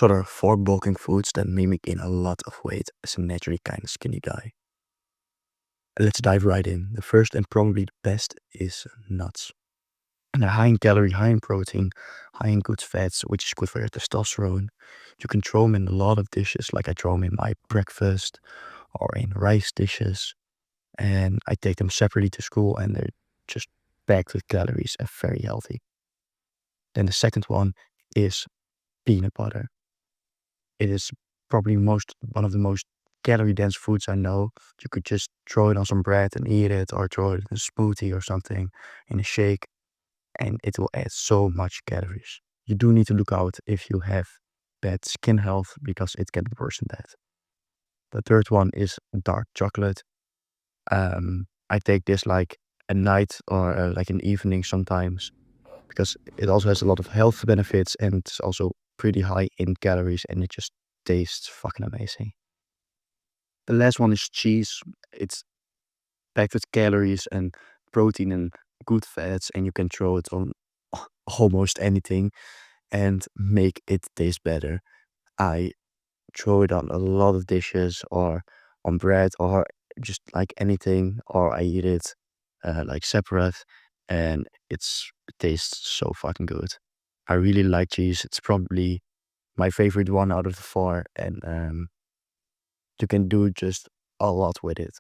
So there are four bulking foods that made me gain a lot of weight as a naturally kind of skinny guy. Let's dive right in. The first and probably the best is nuts. And they're high in calorie, high in protein, high in good fats, which is good for your testosterone. You can throw them in a lot of dishes, like I throw them in my breakfast or in rice dishes. And I take them separately to school and they're just packed with calories and very healthy. Then the second one is peanut butter. It is probably one of the most calorie dense foods I know. You could just throw it on some bread and eat it, or throw it in a smoothie or something, in a shake, and it will add so much calories. You do need to look out if you have bad skin health because it can worsen that. The third one is dark chocolate. I take this like at night or like in the evening sometimes because it also has a lot of health benefits and it's also pretty high in calories and it just tastes fucking amazing. The last one is cheese. It's packed with calories and protein and good fats, and you can throw it on almost anything and make it taste better. I throw it on a lot of dishes or on bread or just like anything, or I eat it like separate, and it tastes so fucking good. I really like cheese. It's probably my favorite one out of the four, and you can do just a lot with it.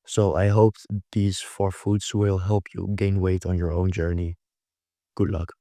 So I hope these four foods will help you gain weight on your own journey. Good luck.